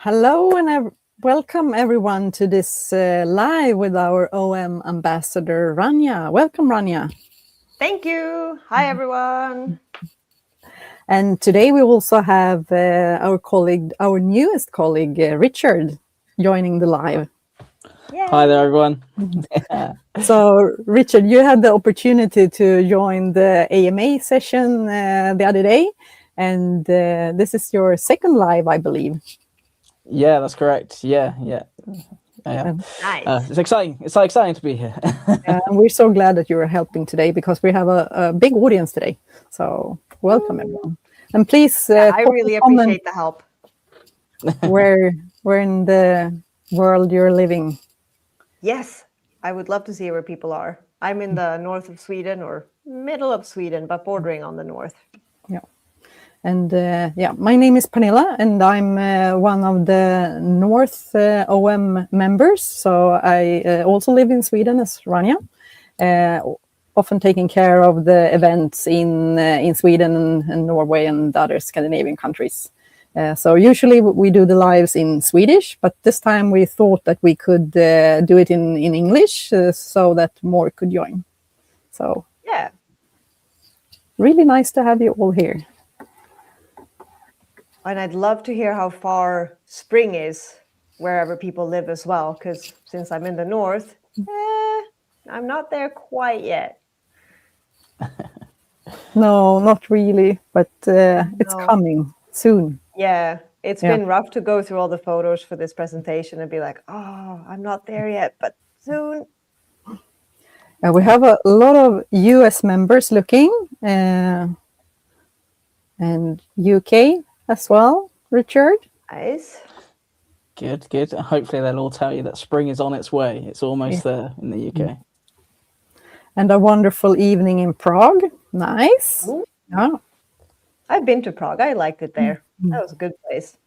Hello and welcome everyone to this live with our OM Ambassador Rania. Welcome, Rania. Thank you. Hi, everyone. And today we also have our newest colleague, Richard, joining the live. Yay. Hi there, everyone. So, Richard, you had the opportunity to join the AMA session the other day, and this is your second live, I believe. Yeah, that's correct. Yeah. Nice. It's exciting. It's exciting to be here. And we're so glad that you are helping today because we have a big audience today. So welcome everyone. And please I really appreciate the help. where in the world you're living. Yes, I would love to see where people are. I'm in the north of Sweden or middle of Sweden, but bordering on the north. Yeah. And my name is Pernilla, and I'm one of the North OM members. So I also live in Sweden as Rania, often taking care of the events in Sweden and Norway and other Scandinavian countries. So usually we do the lives in Swedish, but this time we thought that we could do it in English so that more could join. So yeah, really nice to have you all here. And I'd love to hear how far spring is wherever people live as well, because since I'm in the north, I'm not there quite yet. No, not really, but it's coming soon. Yeah, it's been rough to go through all the photos for this presentation and be like, oh, I'm not there yet, but soon. We have a lot of US members looking and UK as well, Richard. Nice. Good. Hopefully they'll all tell you that spring is on its way. It's almost there in the UK. And a wonderful evening in Prague. Nice. Ooh. Yeah. I've been to Prague. I liked it there. That was a good place.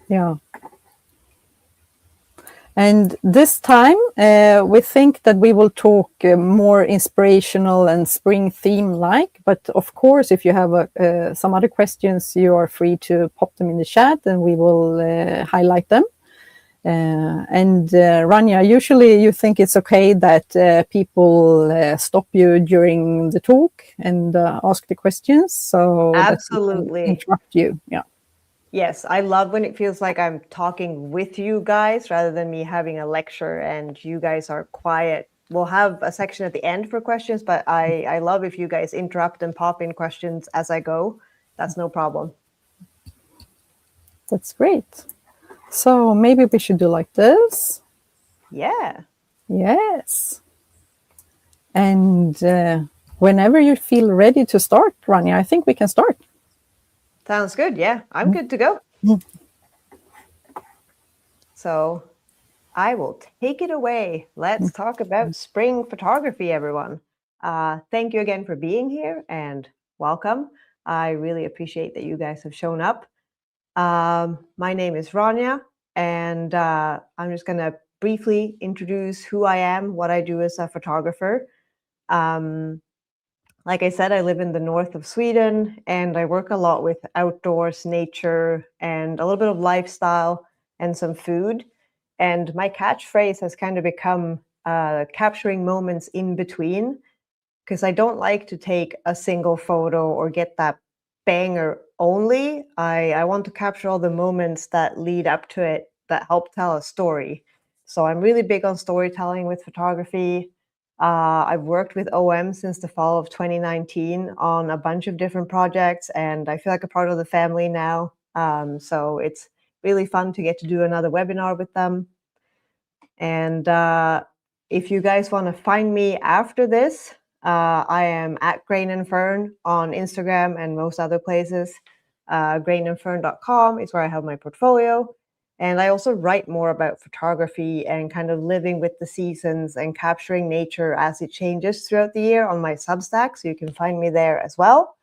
Yeah. And this time we think that we will talk more inspirational and spring theme like. But of course, if you have some other questions, you are free to pop them in the chat and we will highlight them. And Rania, usually you think it's okay that people stop you during the talk and ask the questions. So absolutely interrupt you. Yeah. Yes, I love when it feels like I'm talking with you guys rather than me having a lecture and you guys are quiet. We'll have a section at the end for questions, but I love if you guys interrupt and pop in questions as I go. That's no problem. That's great. So maybe we should do like this. Yeah. Yes. And whenever you feel ready to start, Rania, I think we can start. Sounds good. Yeah, I'm good to go. So I will take it away. Let's talk about spring photography, everyone. Thank you again for being here and welcome. I really appreciate that you guys have shown up. My name is Rania, and I'm just going to briefly introduce who I am, what I do as a photographer. Like I said, I live in the north of Sweden, and I work a lot with outdoors, nature, and a little bit of lifestyle and some food. And my catchphrase has kind of become capturing moments in between, because I don't like to take a single photo or get that banger only. I want to capture all the moments that lead up to it that help tell a story. So I'm really big on storytelling with photography. I've worked with OM since the fall of 2019 on a bunch of different projects, and I feel like a part of the family now. So it's really fun to get to do another webinar with them. And if you guys want to find me after this, I am at Grain and Fern on Instagram and most other places. grainandfern.com is where I have my portfolio. And I also write more about photography and kind of living with the seasons and capturing nature as it changes throughout the year on my Substack. So you can find me there as well.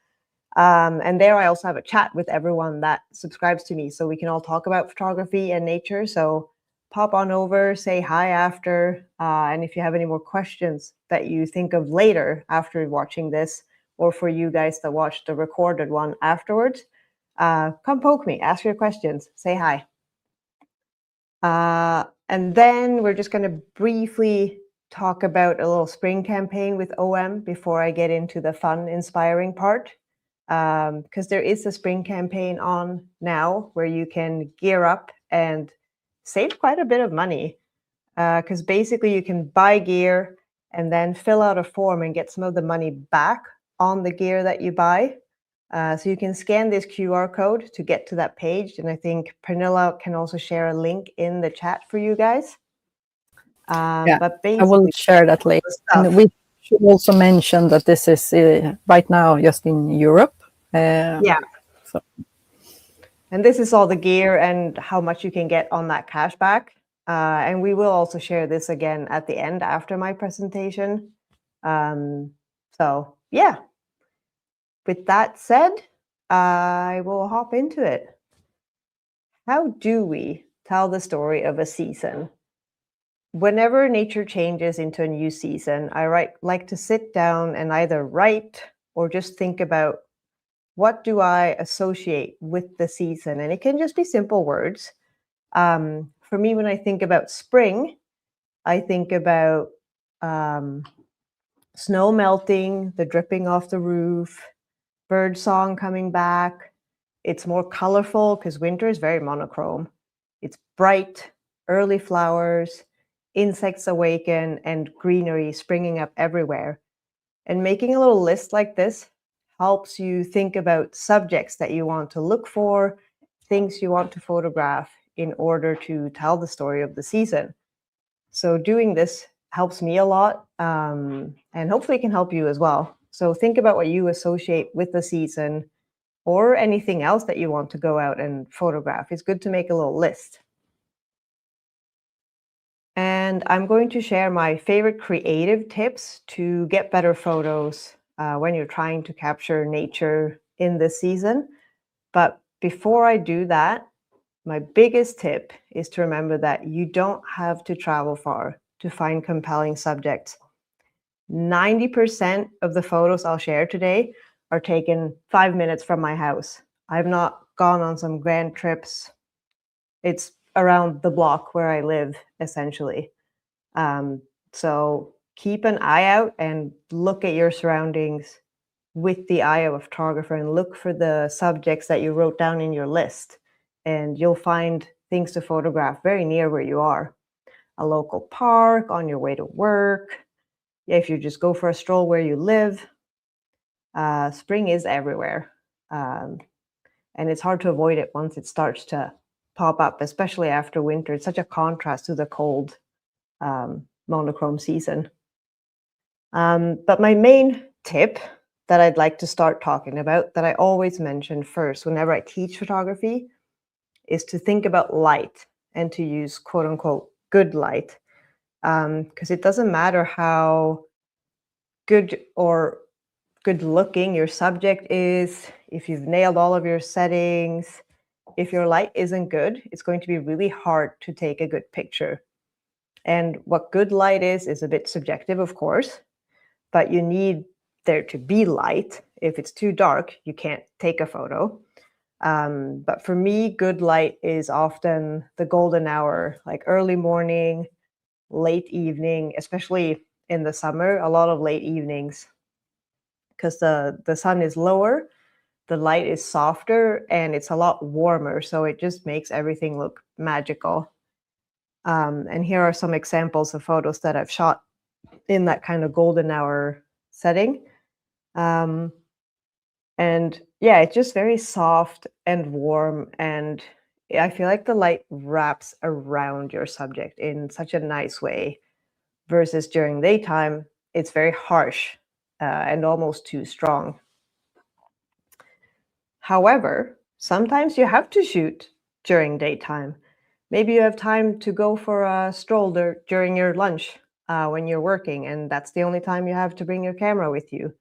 And there I also have a chat with everyone that subscribes to me. So we can all talk about photography and nature. So pop on over, say hi after. And if you have any more questions that you think of later after watching this, or for you guys that watch the recorded one afterwards, come poke me, ask your questions, say hi. And then we're just going to briefly talk about a little spring campaign with OM before I get into the fun, inspiring part. Because there is a spring campaign on now where you can gear up and save quite a bit of money. Because basically you can buy gear and then fill out a form and get some of the money back on the gear that you buy. So you can scan this QR code to get to that page. And I think Pernilla can also share a link in the chat for you guys. Yeah, but I will basically, share that link. And we should also mention that this is right now just in Europe. Yeah. So. And this is all the gear and how much you can get on that cash back. And we will also share this again at the end after my presentation. So yeah, with that said, I will hop into it. How do we tell the story of a season? Whenever nature changes into a new season, I like to sit down and either write or just think about, what do I associate with the season? And it can just be simple words. For me, when I think about spring, I think about snow melting, the dripping off the roof, bird song coming back. It's more colorful because winter is very monochrome. It's bright, early flowers, insects awaken, and greenery springing up everywhere. And making a little list like this helps you think about subjects that you want to look for, things you want to photograph in order to tell the story of the season. So doing this helps me a lot, and hopefully it can help you as well. So think about what you associate with the season or anything else that you want to go out and photograph. It's good to make a little list. And I'm going to share my favorite creative tips to get better photos when you're trying to capture nature in this season. But before I do that, my biggest tip is to remember that you don't have to travel far to find compelling subjects. 90% of the photos I'll share today are taken 5 minutes from my house. I've not gone on some grand trips. It's around the block where I live, essentially. So keep an eye out and look at your surroundings with the eye of a photographer and look for the subjects that you wrote down in your list. And you'll find things to photograph very near where you are. A local park, on your way to work, if you just go for a stroll where you live. Spring is everywhere. And it's hard to avoid it once it starts to pop up, especially after winter. It's such a contrast to the cold monochrome season. But my main tip that I'd like to start talking about, that I always mention first whenever I teach photography, is to think about light and to use quote unquote good light. Because it doesn't matter how good or good looking your subject is, if you've nailed all of your settings, if your light isn't good, it's going to be really hard to take a good picture. And what good light is a bit subjective, of course, but you need there to be light. If it's too dark, you can't take a photo. But for me, good light is often the golden hour, like early morning, late evening, especially in the summer, a lot of late evenings, because the sun is lower, the light is softer, and it's a lot warmer. So it just makes everything look magical. And here are some examples of photos that I've shot in that kind of golden hour setting. And yeah, it's just very soft and warm. And I feel like the light wraps around your subject in such a nice way, versus during daytime, it's very harsh and almost too strong. However, sometimes you have to shoot during daytime. Maybe you have time to go for a stroll during your lunch when you're working, and that's the only time you have to bring your camera with you.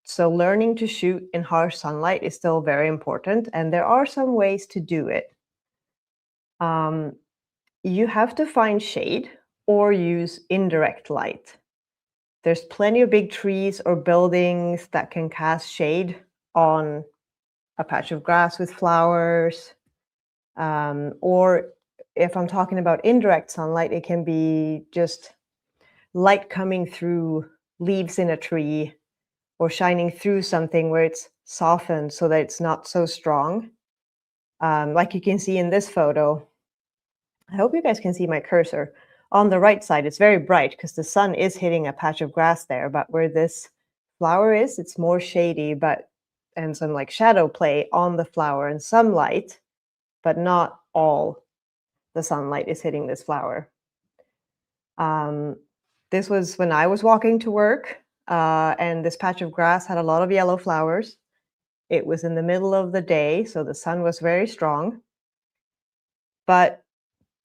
So learning to shoot in harsh sunlight is still very important, and there are some ways to do it. You have to find shade or use indirect light. There's plenty of big trees or buildings that can cast shade on a patch of grass with flowers, or if I'm talking about indirect sunlight, it can be just light coming through leaves in a tree or shining through something where it's softened so that it's not so strong. Like you can see in this photo. I hope you guys can see my cursor. On the right side, it's very bright because the sun is hitting a patch of grass there, but where this flower is, it's more shady, and some like shadow play on the flower and some light, but not all the sunlight is hitting this flower. This was when I was walking to work, and this patch of grass had a lot of yellow flowers. It was in the middle of the day, so the sun was very strong. But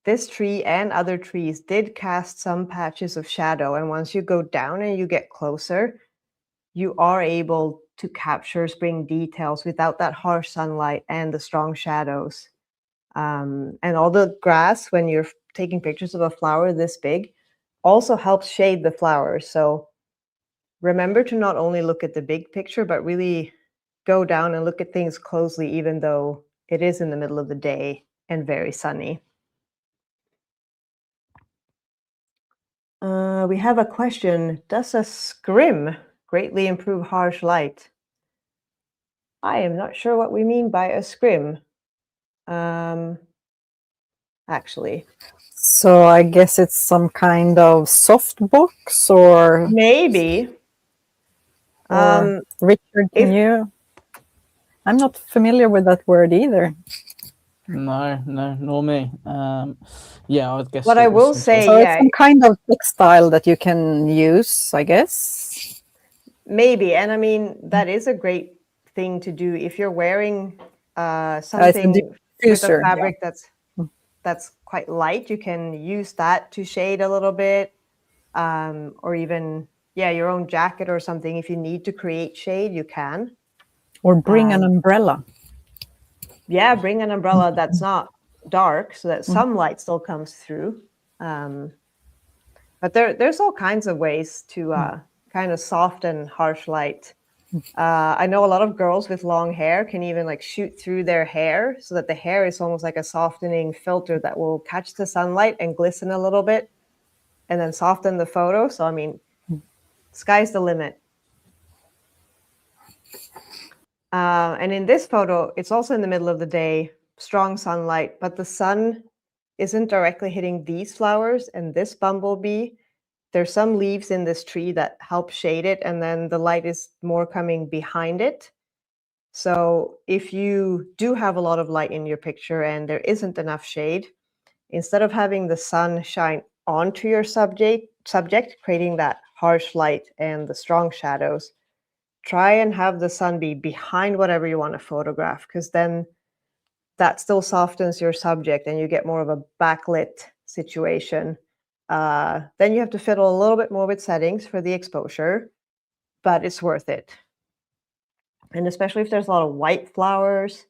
this tree and other trees did cast some patches of shadow, and once you go down and you get closer, you are able to capture spring details without that harsh sunlight and the strong shadows. And all the grass, when you're taking pictures of a flower this big, also helps shade the flowers. So remember to not only look at the big picture, but really go down and look at things closely, even though it is in the middle of the day and very sunny. We have a question. Does a scrim greatly improve harsh light? I am not sure what we mean by a scrim. Actually. So I guess it's some kind of softbox or Maybe. Richard, can you? I'm not familiar with that word either. No, nor me. Yeah, I would guess. What I will say, so it's some kind of textile that you can use, I guess. Maybe, and I mean that is a great thing to do if you're wearing something with a fabric that's quite light. You can use that to shade a little bit, or even your own jacket or something. If you need to create shade, you can. Or bring an umbrella. Yeah, bring an umbrella that's not dark so that some light still comes through. But there's all kinds of ways to kind of soften harsh light. I know a lot of girls with long hair can even like shoot through their hair so that the hair is almost like a softening filter that will catch the sunlight and glisten a little bit and then soften the photo. So, I mean, sky's the limit. And in this photo, it's also in the middle of the day, strong sunlight, but the sun isn't directly hitting these flowers and this bumblebee. There's some leaves in this tree that help shade it, and then the light is more coming behind it. So if you do have a lot of light in your picture and there isn't enough shade, instead of having the sun shine onto your subject, creating that harsh light and the strong shadows, try and have the sun be behind whatever you want to photograph, because then that still softens your subject and you get more of a backlit situation. Then you have to fiddle a little bit more with settings for the exposure, but it's worth it. And especially if there's a lot of white flowers,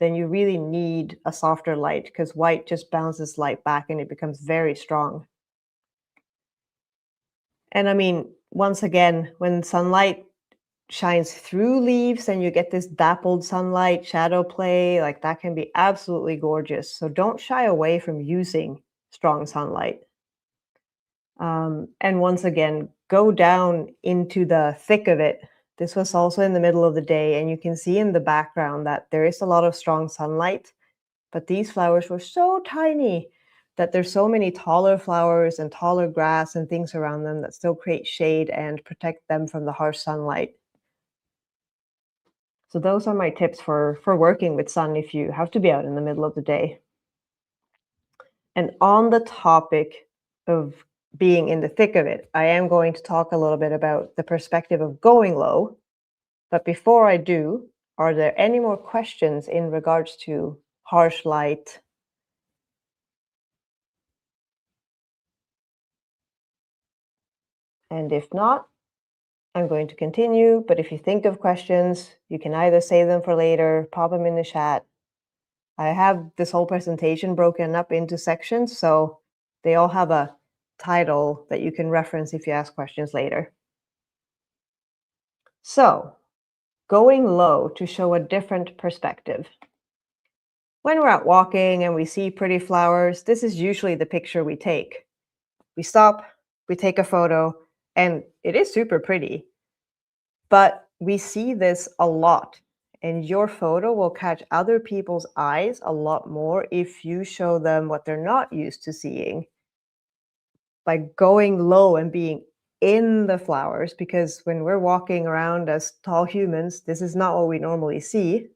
then you really need a softer light because white just bounces light back and it becomes very strong. And I mean, once again, when sunlight shines through leaves and you get this dappled sunlight, shadow play, like that can be absolutely gorgeous. So don't shy away from using strong sunlight. And once again, go down into the thick of it. This was also in the middle of the day, and you can see in the background that there is a lot of strong sunlight, but these flowers were so tiny that there's so many taller flowers and taller grass and things around them that still create shade and protect them from the harsh sunlight. So those are my tips for working with sun if you have to be out in the middle of the day. And on the topic of being in the thick of it, I am going to talk a little bit about the perspective of going low. But before I do, are there any more questions in regards to harsh light? And if not, I'm going to continue. But if you think of questions, you can either save them for later, pop them in the chat. I have this whole presentation broken up into sections, so they all have a title that you can reference if you ask questions later. So, going low to show a different perspective. when we're out walking and we see pretty flowers, this is usually the picture we take. We stop, we take a photo, and it is super pretty. But we see this a lot, and your photo will catch other people's eyes a lot more if you show them what they're not used to seeing. By going low and being in the flowers, because when we're walking around as tall humans, this is not what we normally see.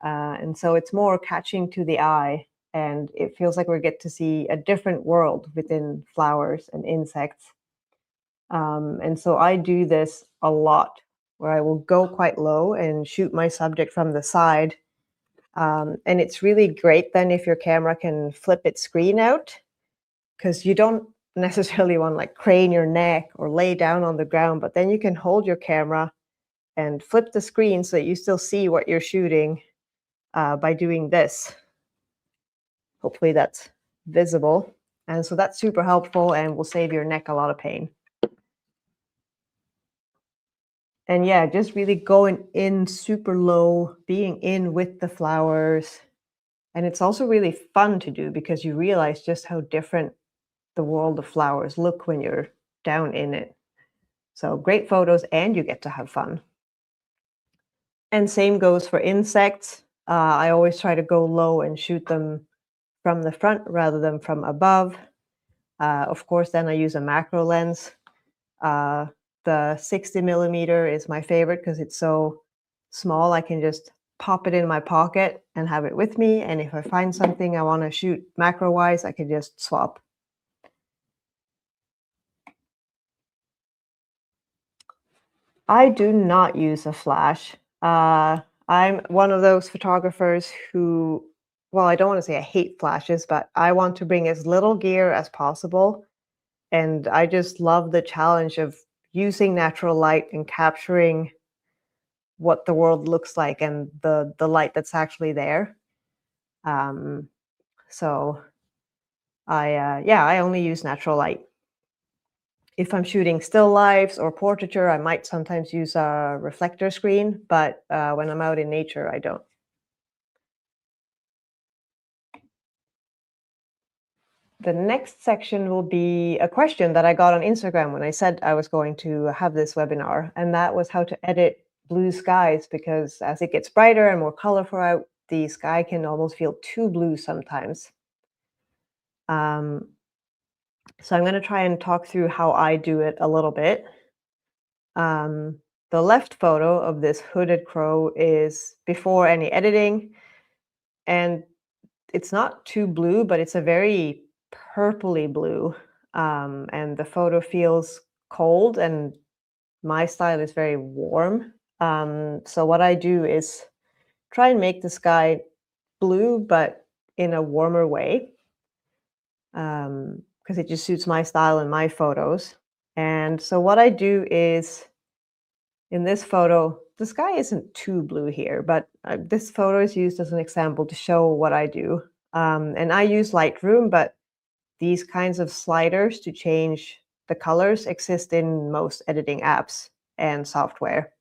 And so it's more catching to the eye, and it feels like we get to see a different world within flowers and insects. And so I do this a lot, where I will go quite low and shoot my subject from the side. And it's really great then if your camera can flip its screen out, because you don't necessarily want to like crane your neck or lay down on the ground, but then you can hold your camera and flip the screen so that you still see what you're shooting by doing this. Hopefully that's visible. And so that's super helpful and will save your neck a lot of pain. And yeah, just really going in super low, being in with the flowers. And it's also really fun to do because you realize just how different the world of flowers look when you're down in it. So great photos, and you get to have fun. And same goes for insects. I always try to go low and shoot them from the front rather than from above. Of course, then I use a macro lens. The 60mm is my favorite because it's so small. I can just pop it in my pocket and have it with me. And if I find something I want to shoot macro-wise, I can just swap. I do not use a flash. I'm one of those photographers who, well, I don't want to say I hate flashes, but I want to bring as little gear as possible. And I just love the challenge of using natural light and capturing what the world looks like and the light that's actually there. So I only use natural light. If I'm shooting still lifes or portraiture, I might sometimes use a reflector screen, but when I'm out in nature, I don't. The next section will be a question that I got on Instagram when I said I was going to have this webinar, and that was how to edit blue skies, because as it gets brighter and more colorful out, the sky can almost feel too blue sometimes. So I'm going to try and talk through how I do it a little bit. The left photo of this hooded crow is before any editing, and it's not too blue, but it's a very purpley blue, and the photo feels cold, and my style is very warm. So what I do is try and make the sky blue, but in a warmer way, because it just suits my style and my photos. And so what I do is, in this photo, the sky isn't too blue here, but this photo is used as an example to show what I do. And I use Lightroom, but these kinds of sliders to change the colors exist in most editing apps and software.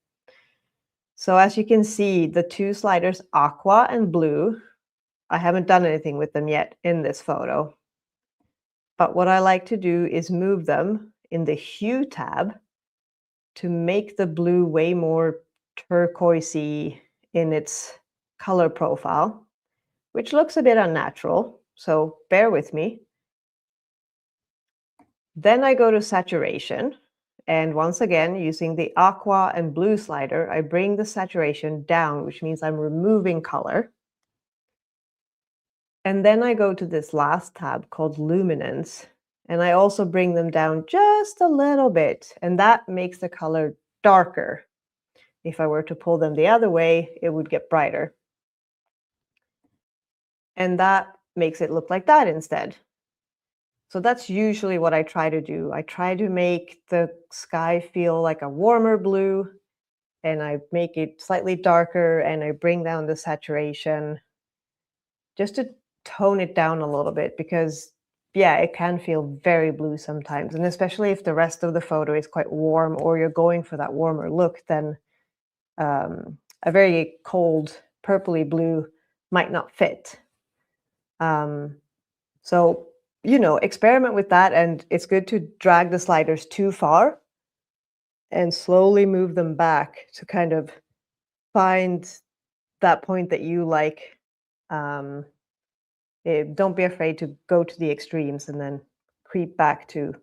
So as you can see, the two sliders, aqua and blue, I haven't done anything with them yet in this photo. But what I like to do is move them in the hue tab to make the blue way more turquoisey in its color profile, which looks a bit unnatural, so bear with me. Then I go to saturation, and once again, using the aqua and blue slider, I bring the saturation down, which means I'm removing color. And then I go to this last tab called luminance, and I also bring them down just a little bit, and that makes the color darker. If I were to pull them the other way, it would get brighter. And that makes it look like that instead. So that's usually what I try to do. I try to make the sky feel like a warmer blue, and I make it slightly darker, and I bring down the saturation just to tone it down a little bit, because yeah, it can feel very blue sometimes. And especially if the rest of the photo is quite warm, or you're going for that warmer look, then a very cold purpley blue might not fit. So, experiment with that, and it's good to drag the sliders too far and slowly move them back to kind of find that point that you like. Don't be afraid to go to the extremes and then creep back to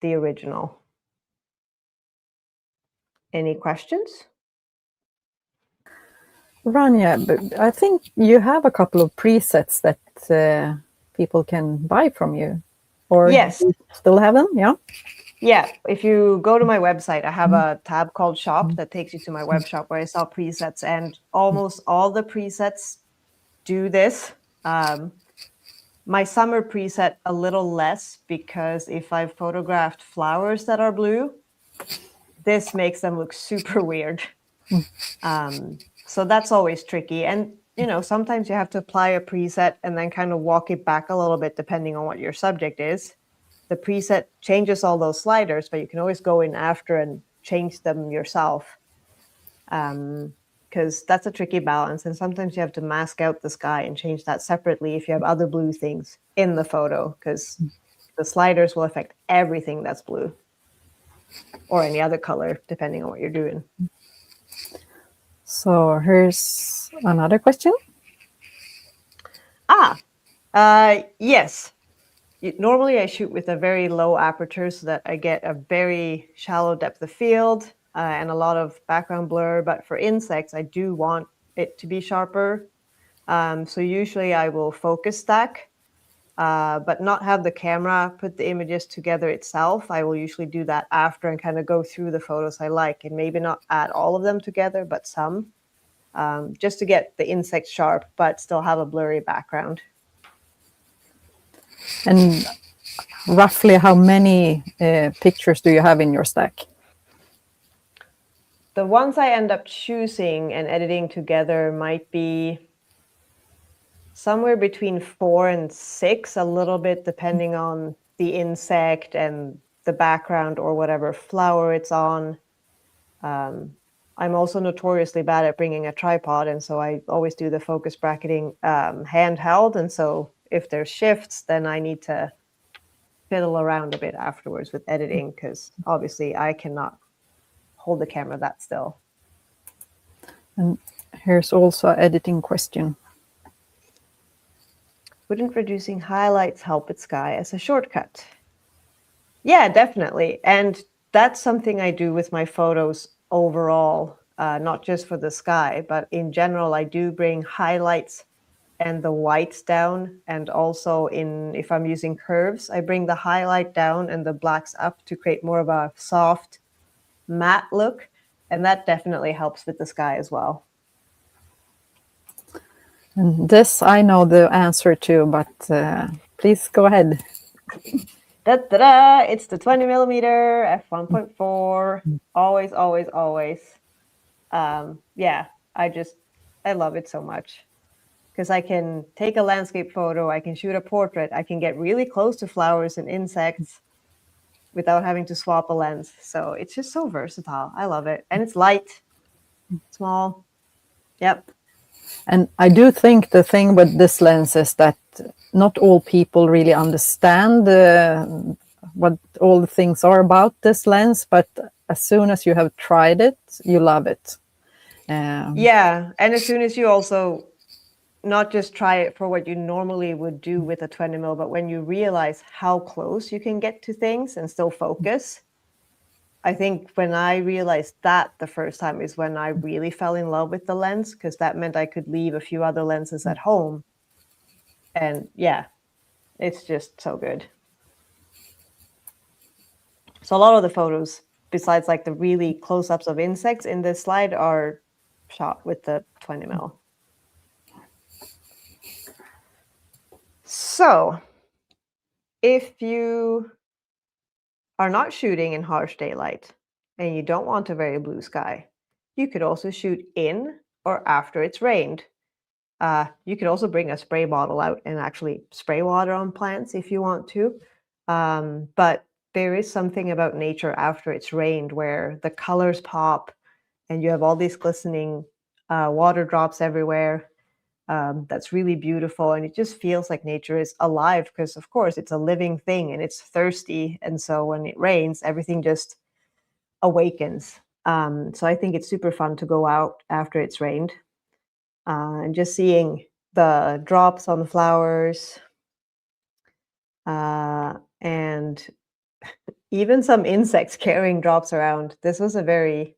the original. Any questions? Rania, but I think you have a couple of presets that people can buy from you. Or Yes. you still have them? Yeah. Yeah, if you go to my website, I have a tab called Shop that takes you to my web shop where I sell presets, and almost all the presets do this. My summer preset a little less, because if I've photographed flowers that are blue, this makes them look super weird. So that's always tricky. And, sometimes you have to apply a preset and then kind of walk it back a little bit depending on what your subject is. The preset changes all those sliders, but you can always go in after and change them yourself. Because that's a tricky balance. And sometimes you have to mask out the sky and change that separately if you have other blue things in the photo, because the sliders will affect everything that's blue or any other color, depending on what you're doing. So here's another question. Yes. Normally I shoot with a very low aperture so that I get a very shallow depth of field and a lot of background blur. But for insects, I do want it to be sharper. So usually I will focus stack, but not have the camera put the images together itself. I will usually do that after and kind of go through the photos I like, and maybe not add all of them together, but some, just to get the insect sharp, but still have a blurry background. And roughly how many pictures do you have in your stack? The ones I end up choosing and editing together might be somewhere between 4 and 6, a little bit depending on the insect and the background or whatever flower it's on. I'm also notoriously bad at bringing a tripod, and so I always do the focus bracketing handheld. And so if there's shifts, then I need to fiddle around a bit afterwards with editing, because obviously I cannot hold the camera that still. And here's also an editing question. Wouldn't reducing highlights help with sky as a shortcut? Yeah, definitely. And that's something I do with my photos overall, not just for the sky, but in general, I do bring highlights and the whites down. And also if I'm using curves, I bring the highlight down and the blacks up to create more of a soft matte look. And that definitely helps with the sky as well. And this I know the answer to, but please go ahead. Da-da-da! It's the 20 millimeter f1.4. Always, always, always. Yeah, I love it so much, because I can take a landscape photo, I can shoot a portrait, I can get really close to flowers and insects without having to swap a lens. So it's just so versatile. I love it. And it's light, small. Yep. And I do think the thing with this lens is that not all people really understand what all the things are about this lens, but as soon as you have tried it, you love it. Yeah, and as soon as you also not just try it for what you normally would do with a 20 mil, but when you realize how close you can get to things and still focus, I think when I realized that the first time is when I really fell in love with the lens, because that meant I could leave a few other lenses at home. And yeah, it's just so good. So a lot of the photos, besides like the really close-ups of insects in this slide, are shot with the 20 mil. So if you are not shooting in harsh daylight and you don't want a very blue sky, you could also shoot in or after it's rained. You could also bring a spray bottle out and actually spray water on plants if you want to. But there is something about nature after it's rained where the colors pop and you have all these glistening water drops everywhere. that's really beautiful, and it just feels like nature is alive because, of course, it's a living thing and it's thirsty, and so when it rains, everything just awakens. So I think it's super fun to go out after it's rained and just seeing the drops on the flowers and even some insects carrying drops around. This was a very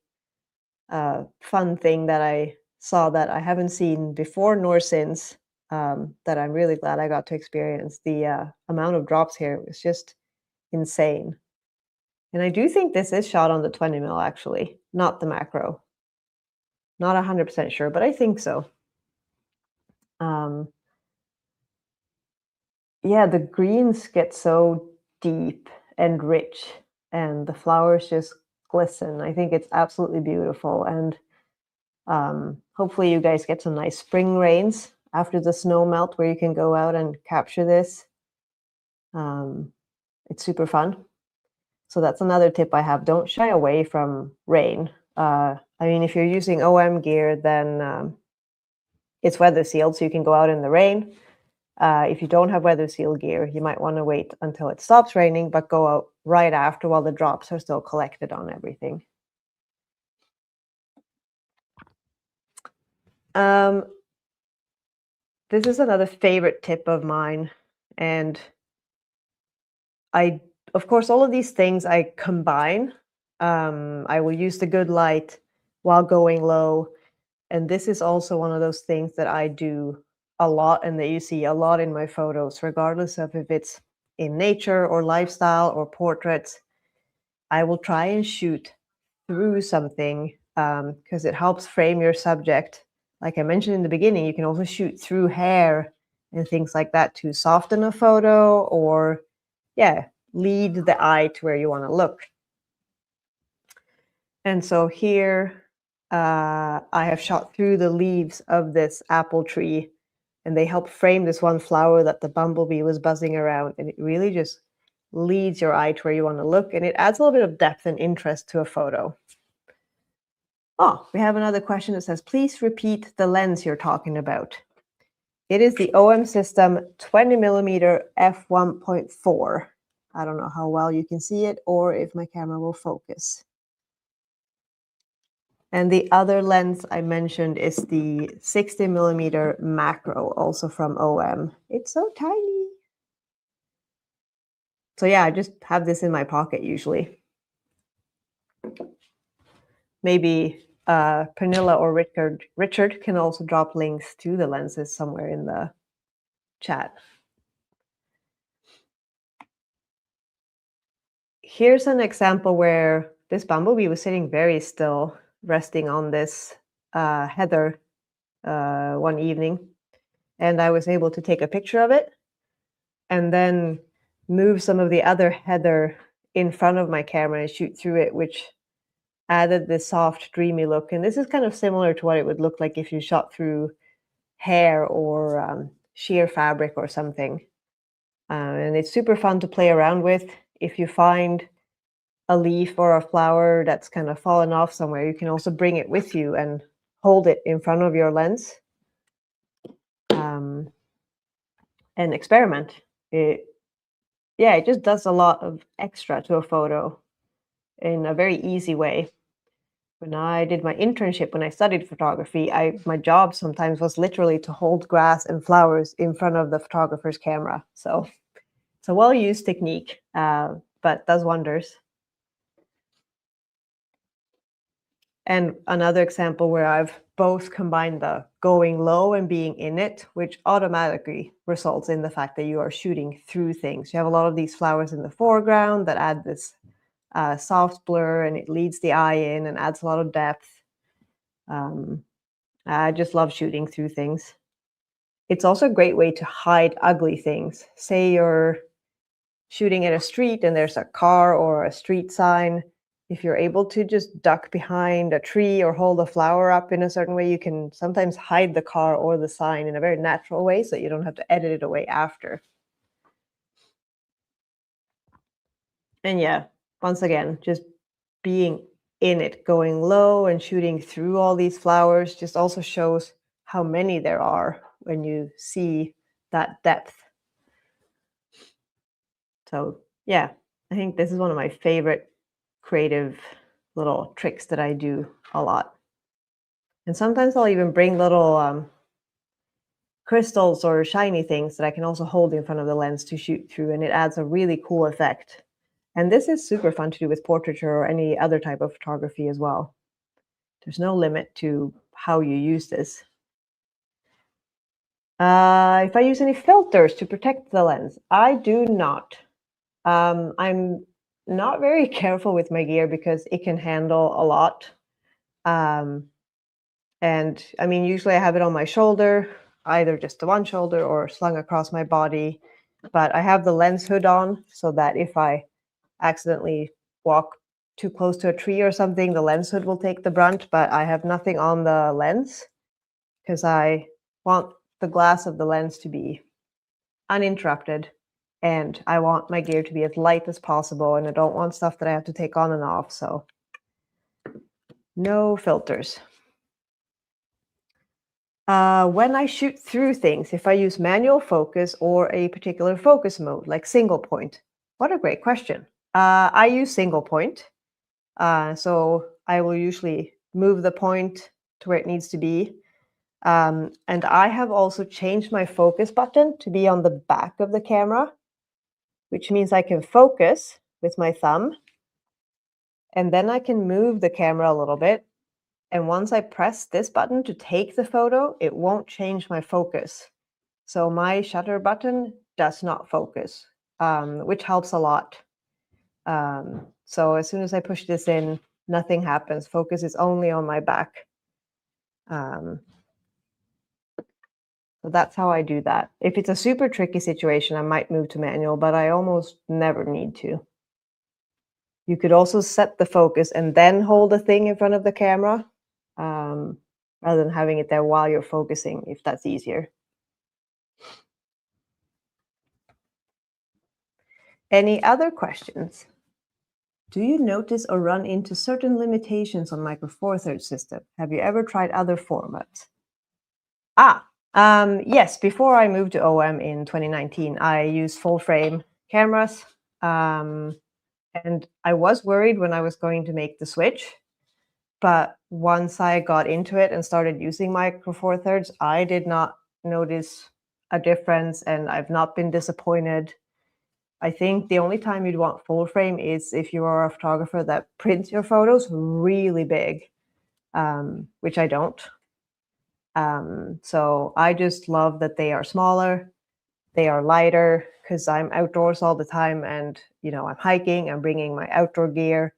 fun thing that I saw that I haven't seen before nor since, that I'm really glad I got to experience. The amount of drops here was just insane. And I do think this is shot on the 20mm actually, not the macro. Not 100% sure, but I think so. Yeah, the greens get so deep and rich, and the flowers just glisten. I think it's absolutely beautiful, and hopefully you guys get some nice spring rains after the snow melt where you can go out and capture this. It's super fun. So that's another tip I have. Don't shy away from rain. I mean, if you're using OM gear, then it's weather sealed, so you can go out in the rain. If you don't have weather seal gear, you might want to wait until it stops raining, but go out right after while the drops are still collected on everything. This is another favorite tip of mine, and of course, all of these things I combine. I will use the good light while going low, and this is also one of those things that I do a lot and that you see a lot in my photos, regardless of if it's in nature or lifestyle or portraits. I will try and shoot through something because it helps frame your subject. Like I mentioned in the beginning, you can also shoot through hair and things like that to soften a photo or, yeah, lead the eye to where you want to look. And so here I have shot through the leaves of this apple tree, and they help frame this one flower that the bumblebee was buzzing around, and it really just leads your eye to where you want to look, and it adds a little bit of depth and interest to a photo. Oh, we have another question that says, please repeat the lens you're talking about. It is the OM System 20mm f1.4. I don't know how well you can see it or if my camera will focus. And the other lens I mentioned is the 60mm macro, also from OM. It's so tiny. So yeah, I just have this in my pocket usually. Maybe Pernilla or Richard can also drop links to the lenses somewhere in the chat. Here's an example where this bumblebee was sitting very still, resting on this heather one evening. And I was able to take a picture of it and then move some of the other heather in front of my camera and shoot through it, which added this soft, dreamy look. And this is kind of similar to what it would look like if you shot through hair or sheer fabric or something. And it's super fun to play around with. If you find a leaf or a flower that's kind of fallen off somewhere, you can also bring it with you and hold it in front of your lens and experiment. It just does a lot of extra to a photo in a very easy way. When I did my internship, when I studied photography, my job sometimes was literally to hold grass and flowers in front of the photographer's camera. So it's a well-used technique, but does wonders. And another example where I've both combined the going low and being in it, which automatically results in the fact that you are shooting through things. You have a lot of these flowers in the foreground that add this soft blur, and it leads the eye in and adds a lot of depth. I just love shooting through things. It's also a great way to hide ugly things. Say you're shooting at a street and there's a car or a street sign. If you're able to just duck behind a tree or hold a flower up in a certain way, you can sometimes hide the car or the sign in a very natural way so you don't have to edit it away after. And yeah, once again, just being in it, going low and shooting through all these flowers just also shows how many there are. when you see that depth. So yeah, I think this is one of my favorite creative little tricks that I do a lot. And sometimes I'll even bring little crystals or shiny things that I can also hold in front of the lens to shoot through, and it adds a really cool effect. And this is super fun to do with portraiture or any other type of photography as well. There's no limit to how you use this. If I use any filters to protect the lens, I do not. I'm not very careful with my gear because it can handle a lot. And I mean, usually I have it on my shoulder, either just the one shoulder or slung across my body. But I have the lens hood on so that if I accidentally walk too close to a tree or something, the lens hood will take the brunt. But I have nothing on the lens because I want the glass of the lens to be uninterrupted. And I want my gear to be as light as possible. And I don't want stuff that I have to take on and off. So no filters. When I shoot through things, if I use manual focus or a particular focus mode, like single point, what a great question. I use single point. So I will usually move the point to where it needs to be. And I have also changed my focus button to be on the back of the camera, which means I can focus with my thumb. And then I can move the camera a little bit. And once I press this button to take the photo, it won't change my focus. So my shutter button does not focus, which helps a lot. So as soon as I push this in, nothing happens. Focus is only on my back. So that's how I do that. If it's a super tricky situation, I might move to manual, but I almost never need to. You could also set the focus and then hold the thing in front of the camera, rather than having it there while you're focusing, if that's easier. Any other questions? Do you notice or run into certain limitations on Micro Four Thirds system? Have you ever tried other formats? Yes, before I moved to OM in 2019, I used full frame cameras. And I was worried when I was going to make the switch. But once I got into it and started using Micro Four Thirds, I did not notice a difference, and I've not been disappointed. I think the only time you'd want full frame is if you are a photographer that prints your photos really big, which I don't. So I just love that they are smaller, they are lighter, because I'm outdoors all the time, and I'm hiking, I'm bringing my outdoor gear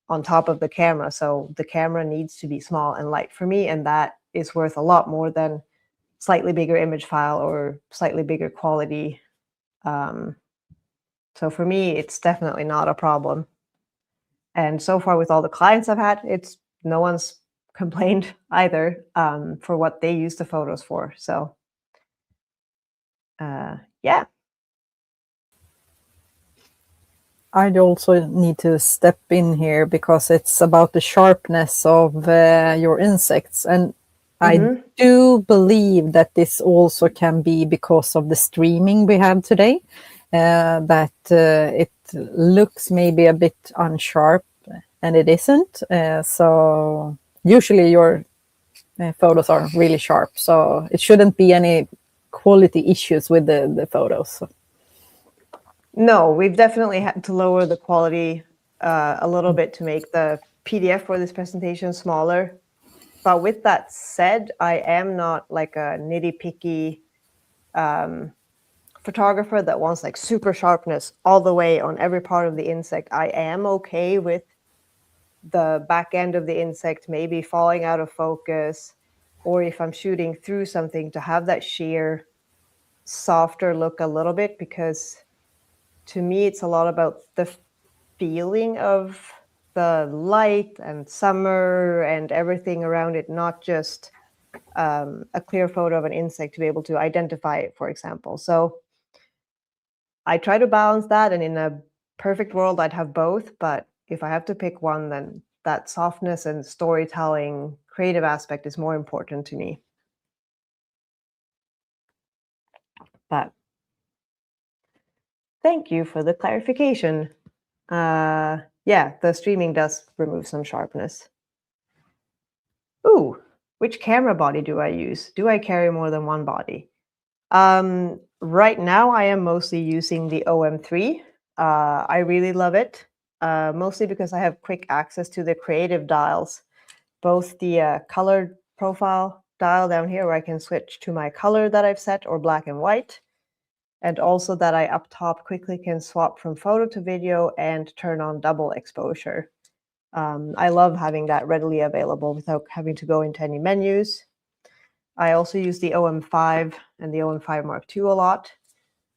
on top of the camera. So the camera needs to be small and light for me, and that is worth a lot more than slightly bigger image file or slightly bigger quality. So for me, it's definitely not a problem. And so far with all the clients I've had, no one's complained either for what they use the photos for. So yeah. I'd also need to step in here because it's about the sharpness of your insects. And I do believe that this also can be because of the streaming we have today, that it looks maybe a bit unsharp, and it isn't. So usually your photos are really sharp, so it shouldn't be any quality issues with the photos. So. No, we've definitely had to lower the quality a little bit to make the PDF for this presentation smaller. But with that said, I am not like a nitty-picky photographer that wants like super sharpness all the way on every part of the insect. I am okay with the back end of the insect maybe falling out of focus, or if I'm shooting through something, to have that sheer, softer look a little bit, because to me, it's a lot about the feeling of the light and summer and everything around it, not just a clear photo of an insect to be able to identify it, for example. So I try to balance that, and in a perfect world, I'd have both. But if I have to pick one, then that softness and storytelling, creative aspect is more important to me. But thank you for the clarification. Yeah, the streaming does remove some sharpness. Ooh, which camera body do I use? Do I carry more than one body? Right now, I am mostly using the OM3. I really love it, mostly because I have quick access to the creative dials, both the color profile dial down here where I can switch to my color that I've set or black and white, and also that I up top quickly can swap from photo to video and turn on double exposure. I love having that readily available without having to go into any menus. I also use the OM5 and the OM5 Mark II a lot.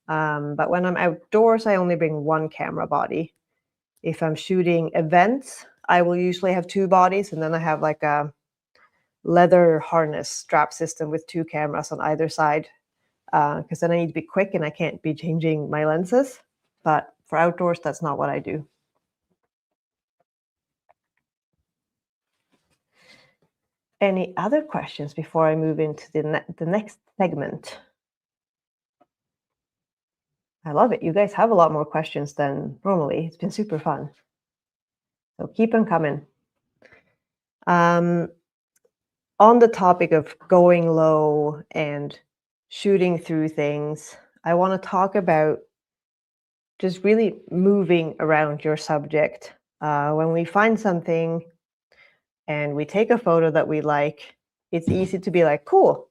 But when I'm outdoors, I only bring one camera body. If I'm shooting events, I will usually have two bodies, and then I have like a leather harness strap system with two cameras on either side, because then I need to be quick and I can't be changing my lenses. But for outdoors, that's not what I do. Any other questions before I move into the next segment? I love it. You guys have a lot more questions than normally. It's been super fun. So keep them coming. On the topic of going low and shooting through things, I want to talk about just really moving around your subject. When we find something and we take a photo that we like, it's easy to be like, cool,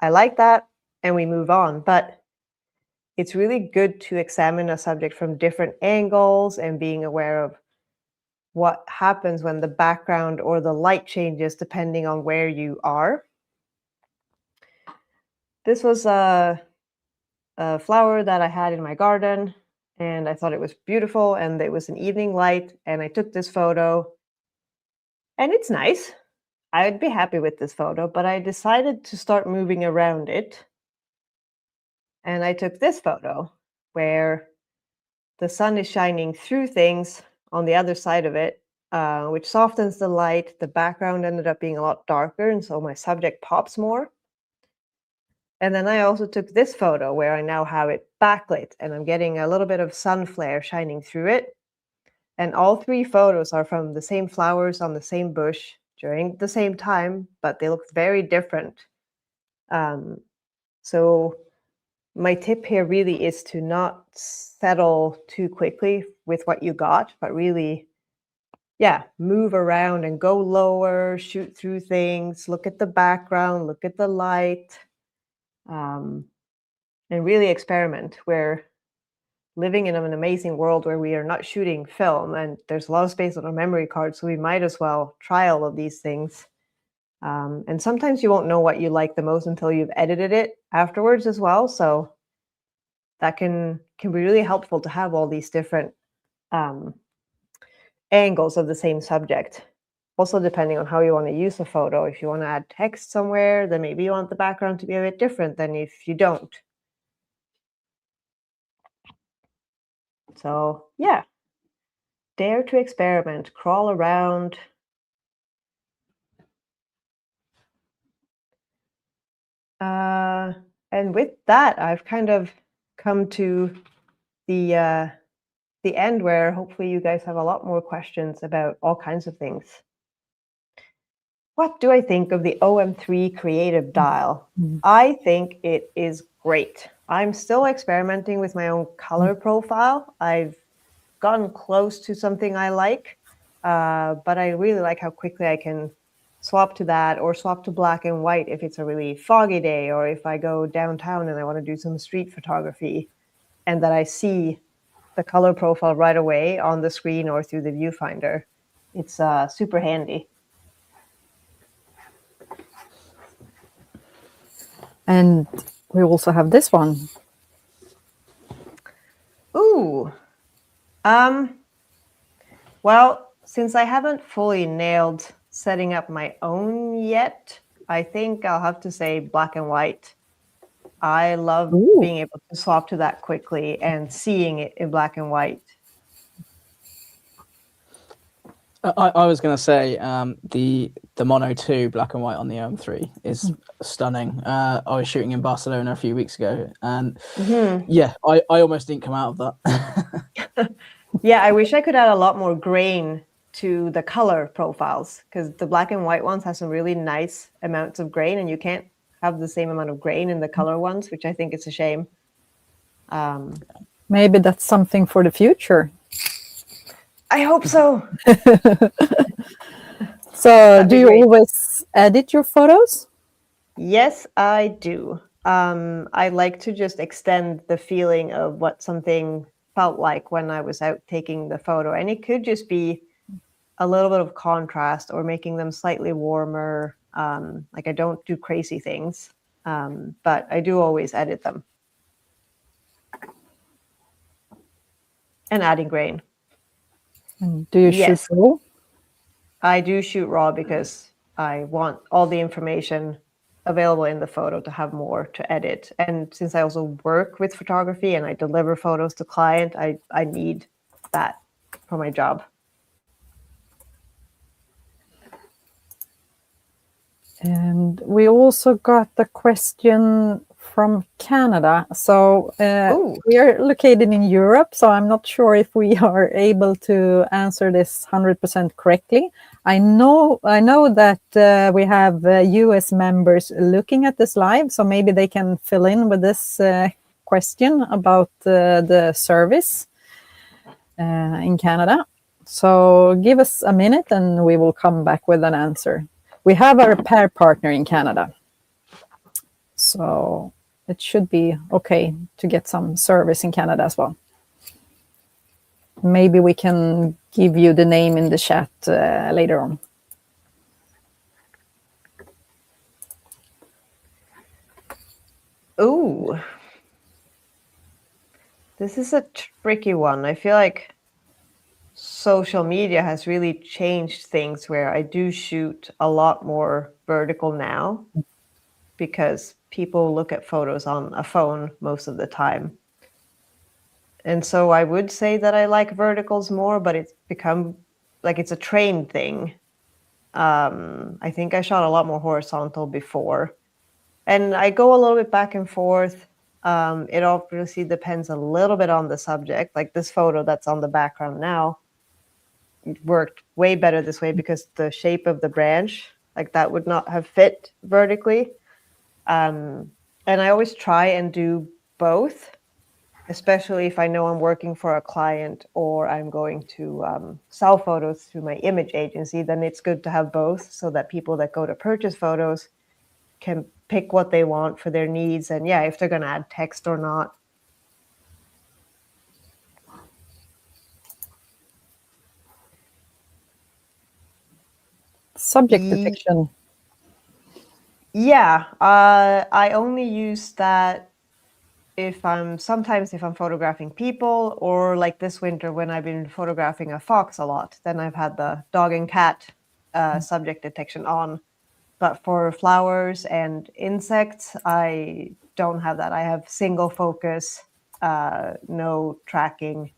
I like that, and we move on. But it's really good to examine a subject from different angles and being aware of what happens when the background or the light changes depending on where you are. This was a flower that I had in my garden, and I thought it was beautiful, and it was an evening light, and I took this photo, and it's nice. I'd be happy with this photo, but I decided to start moving around it, and I took this photo where the sun is shining through things on the other side of it, which softens the light. The background ended up being a lot darker, and so my subject pops more. And then I also took this photo where I now have it backlit, and I'm getting a little bit of sun flare shining through it. And all three photos are from the same flowers on the same bush during the same time, but they look very different. So my tip here really is to not settle too quickly with what you got, but really, yeah, move around and go lower, shoot through things, look at the background, look at the light. And really experiment. We're living in an amazing world where we are not shooting film, and there's a lot of space on our memory card, so we might as well try all of these things. And sometimes you won't know what you like the most until you've edited it afterwards as well. So that can be really helpful to have all these different angles of the same subject. Also, depending on how you want to use a photo. If you want to add text somewhere, then maybe you want the background to be a bit different than if you don't. So yeah, dare to experiment, crawl around. And with that, I've kind of come to the end where hopefully you guys have a lot more questions about all kinds of things. What do I think of the OM3 Creative Dial? I think it is great. I'm still experimenting with my own color profile. I've gotten close to something I like, but I really like how quickly I can swap to that or swap to black and white if it's a really foggy day, or if I go downtown and I want to do some street photography, and that I see the color profile right away on the screen or through the viewfinder. It's super handy. And we also have this one. Ooh. Well, since I haven't fully nailed setting up my own yet, I think I'll have to say black and white. I love being able to swap to that quickly and seeing it in black and white. I was going to say the Mono 2 black and white on the OM3 is stunning. I was shooting in Barcelona a few weeks ago, and yeah, I almost didn't come out of that. Yeah, I wish I could add a lot more grain to the color profiles, because the black and white ones have some really nice amounts of grain, and you can't have the same amount of grain in the color ones, which I think is a shame. Maybe that's something for the future. I hope so. So do you always edit your photos? Yes, I do. I like to just extend the feeling of what something felt like when I was out taking the photo. And it could just be a little bit of contrast or making them slightly warmer. Like, I don't do crazy things, but I do always edit them. And adding grain. And do you shoot raw? I do shoot raw because I want all the information available in the photo to have more to edit. And since I also work with photography and I deliver photos to client, I need that for my job. And we also got the question from Canada. So we are located in Europe, so I'm not sure if we are able to answer this 100% correctly. I know that we have US members looking at this live, so maybe they can fill in with this question about the service in Canada. So give us a minute and we will come back with an answer. We have a repair partner in Canada, so it should be okay to get some service in Canada as well. Maybe we can give you the name in the chat later on. Oh, this is a tricky one. I feel like social media has really changed things where I do shoot a lot more vertical now because people look at photos on a phone most of the time. And so I would say that I like verticals more, but it's become like it's a trained thing. I think I shot a lot more horizontal before. And I go a little bit back and forth. It obviously depends a little bit on the subject. Like this photo that's on the background now, it worked way better this way because the shape of the branch, like that would not have fit vertically. And I always try and do both, especially if I know I'm working for a client or I'm going to sell photos through my image agency. Then it's good to have both so that people that go to purchase photos can pick what they want for their needs and if they're going to add text or not. Subject detection. Yeah, I only use that if I'm photographing people, or like this winter when I've been photographing a fox a lot, then I've had the dog and cat subject detection on. But for flowers and insects, I don't have that. I have single focus, no tracking.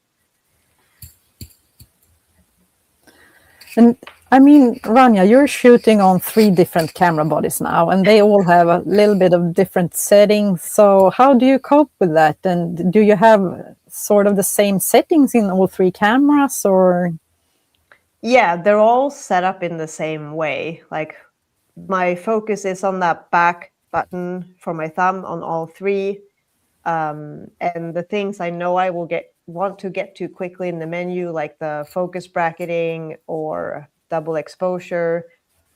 And I mean, Rania, you're shooting on 3 different camera bodies now, and they all have a little bit of different settings. So how do you cope with that? And do you have sort of the same settings in all 3 cameras, or? Yeah, they're all set up in the same way. Like my focus is on that back button for my thumb on all 3. And the things I know I will want to get to quickly in the menu, like the focus bracketing or double exposure,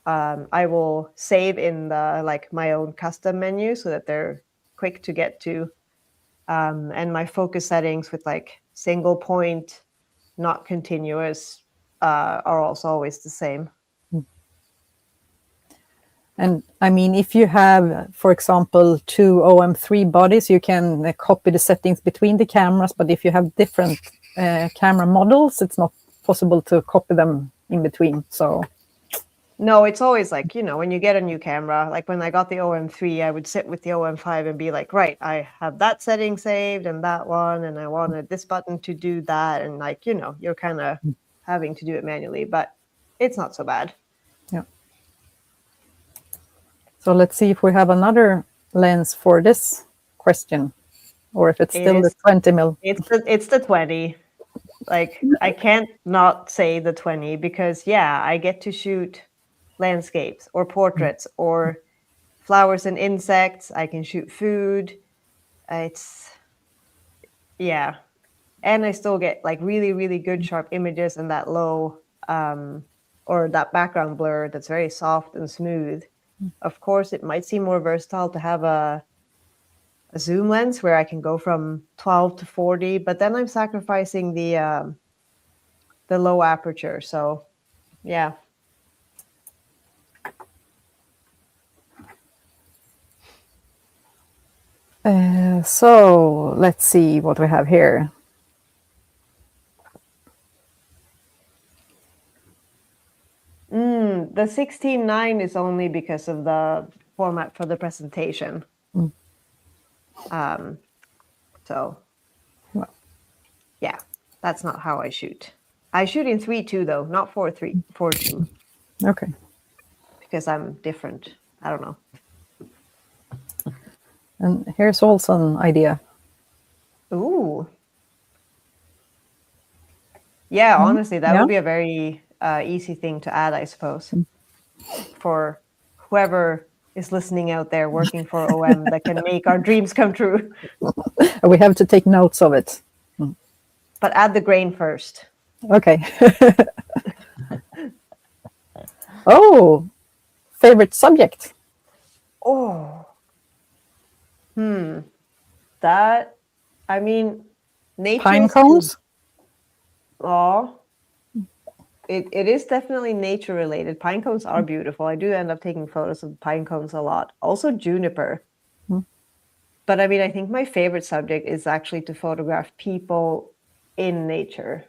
I will save in the my own custom menu so that they're quick to get to. And my focus settings with single point, not continuous, are also always the same. And I mean, if you have, for example, 2 OM3 bodies, you can copy the settings between the cameras. But if you have different camera models, it's not possible to copy them in between. So no, it's always when you get a new camera, like when I got the OM3, I would sit with the OM5 and be like, right, I have that setting saved and that one, and I wanted this button to do that. And you're kind of having to do it manually. But it's not so bad. Yeah. So let's see if we have another lens for this question, or if it's still the 20 mil. It's the 20. Like, I can't not say the 20 because, yeah, I get to shoot landscapes or portraits or flowers and insects. I can shoot food. Yeah. And I still get like really, really good sharp images and that low or that background blur that's very soft and smooth. Of course, it might seem more versatile to have a zoom lens where I can go from 12 to 40, but then I'm sacrificing the low aperture. So, yeah. So let's see what we have here. The 16:9 is only because of the format for the presentation. So, yeah, that's not how I shoot. I shoot in 3:2 though, not 4:2. Okay. Because I'm different. I don't know. And here's also an idea. Ooh. Yeah, honestly, that would be a very easy thing to add, I suppose, for whoever is listening out there working for OM that can make our dreams come true. We have to take notes of it. But add the grain first. Okay. Oh, favorite subject? Oh. That, I mean, nature. Pine cones? Oh. It is definitely nature related. Pine cones are beautiful. I do end up taking photos of pine cones a lot. Also juniper. But I mean, I think my favorite subject is actually to photograph people in nature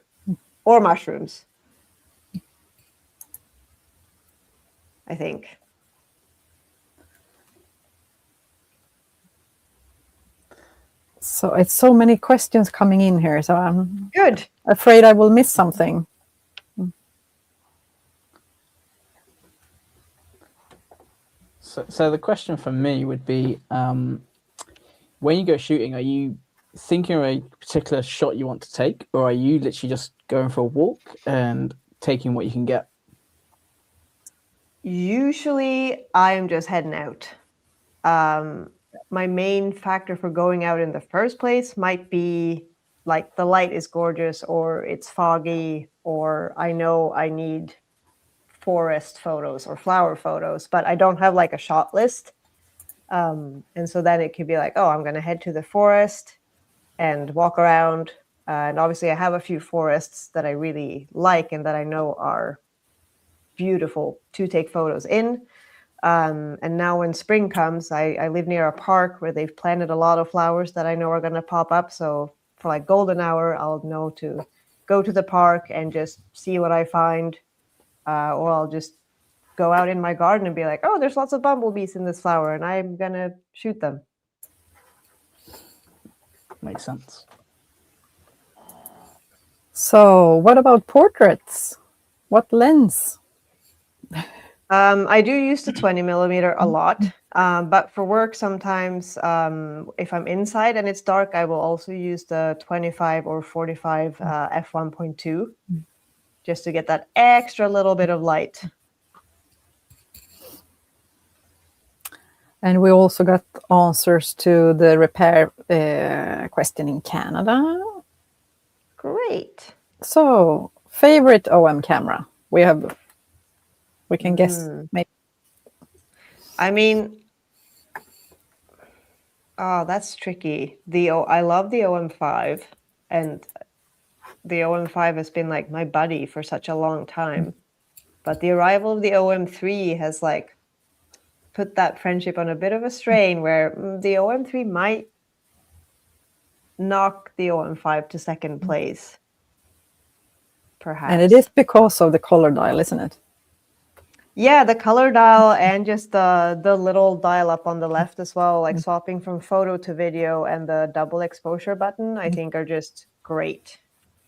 or mushrooms. I think. So it's so many questions coming in here, so I'm Good. afraid I will miss something. So the question for me would be, when you go shooting, are you thinking of a particular shot you want to take, or are you literally just going for a walk and taking what you can get? Usually I'm just heading out. My main factor for going out in the first place might be like the light is gorgeous or it's foggy, or I know I need forest photos or flower photos, but I don't have like a shot list. And so then it could be like, oh, I'm going to head to the forest and walk around. And obviously I have a few forests that I really like and that I know are beautiful to take photos in. And now when spring comes, I live near a park where they've planted a lot of flowers that I know are going to pop up. So for like golden hour, I'll know to go to the park and just see what I find. Or I'll just go out in my garden and be like, oh, there's lots of bumblebees in this flower and I'm going to shoot them. Makes sense. So what about portraits? What lens? I do use the 20mm a lot, but for work sometimes if I'm inside and it's dark, I will also use the 25 or 45 f1.2 just to get that extra little bit of light. And we also got answers to the repair question in Canada. Great. So, favorite OM camera? We can guess. Maybe. I mean, oh, that's tricky. I love the OM5, and the OM5 has been like my buddy for such a long time. But the arrival of the OM3 has like put that friendship on a bit of a strain, where the OM3 might knock the OM5 to second place, perhaps. And it is because of the color dial, isn't it? Yeah, the color dial and just the little dial up on the left as well, like swapping from photo to video, and the double exposure button, I think are just great.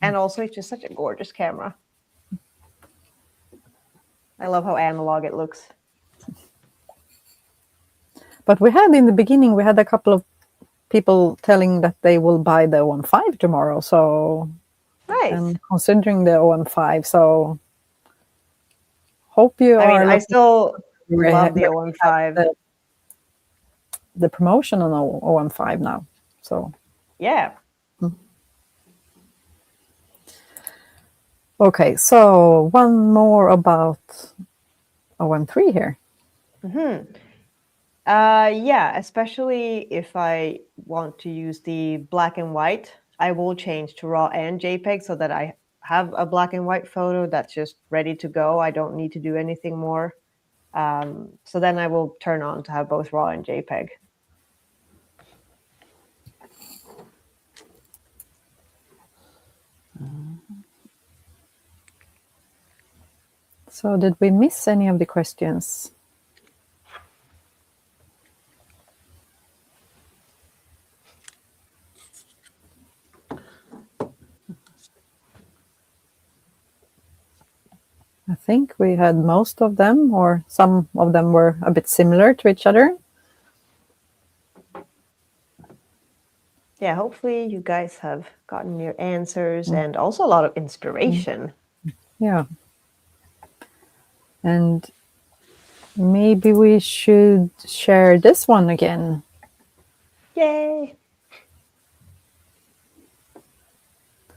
And also it's just such a gorgeous camera. I love how analog it looks. But we had in the beginning, we had a couple of people telling that they will buy the OM5 tomorrow. So Nice. I'm considering the OM5. So hope you I are. mean, I still we love the have OM5. the promotion on OM5 now. So Yeah. okay, so one more about OM3 here. Yeah, especially if I want to use the black and white, I will change to RAW and JPEG so that I have a black and white photo that's just ready to go. I don't need to do anything more. So then I will turn on to have both RAW and JPEG. So did we miss any of the questions? I think we had most of them, or some of them were a bit similar to each other. Yeah, hopefully you guys have gotten your answers and also a lot of inspiration. Yeah. And maybe we should share this one again. Yay!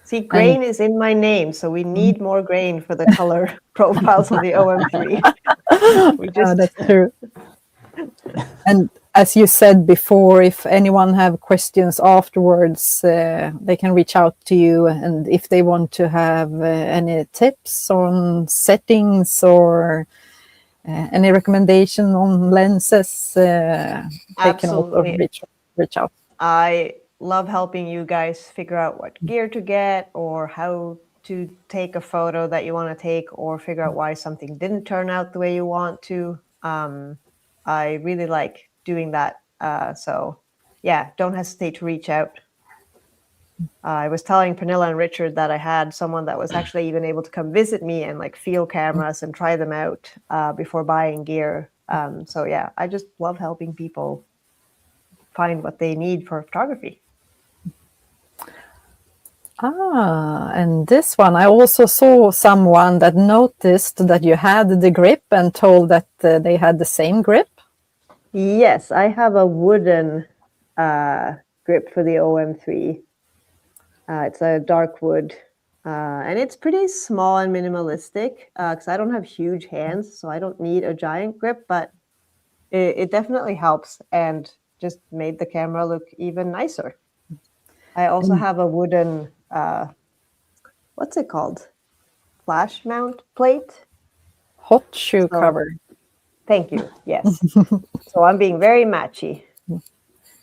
See, grain is in my name, so we need more grain for the color profiles on the OM3. That's true. And as you said before, if anyone have questions afterwards, they can reach out to you. And if they want to have any tips on settings or any recommendation on lenses, they can also reach out. I love helping you guys figure out what gear to get or how to take a photo that you want to take or figure out why something didn't turn out the way you want to. I really like doing that. So yeah, don't hesitate to reach out. I was telling Pernilla and Richard that I had someone that was actually even able to come visit me and like feel cameras and try them out before buying gear. So yeah, I just love helping people find what they need for photography. And this one, I also saw someone that noticed that you had the grip and told that they had the same grip. Yes, I have a wooden grip for the OM3. It's a dark wood, and it's pretty small and minimalistic because I don't have huge hands, so I don't need a giant grip, but it definitely helps and just made the camera look even nicer. I also have a wooden, what's it called? Flash mount plate? Hot shoe cover. Thank you, yes. So I'm being very matchy.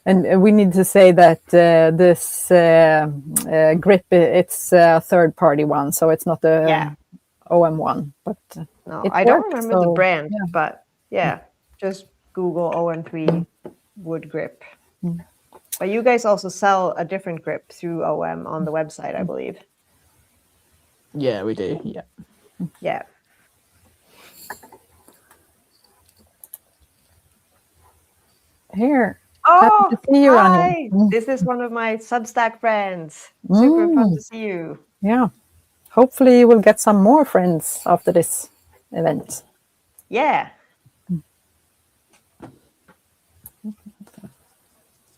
And we need to say that this grip, it's a third-party one, so it's not the OM one. But no, I don't remember the brand, but yeah, just Google OM3 wood grip. But you guys also sell a different grip through OM on the website, I believe. Yeah, we do. Yeah. Yeah. Here. Oh, happy to see you, hi! Rania. This is one of my Substack friends. Super fun to see you. Yeah. Hopefully you will get some more friends after this event. Yeah.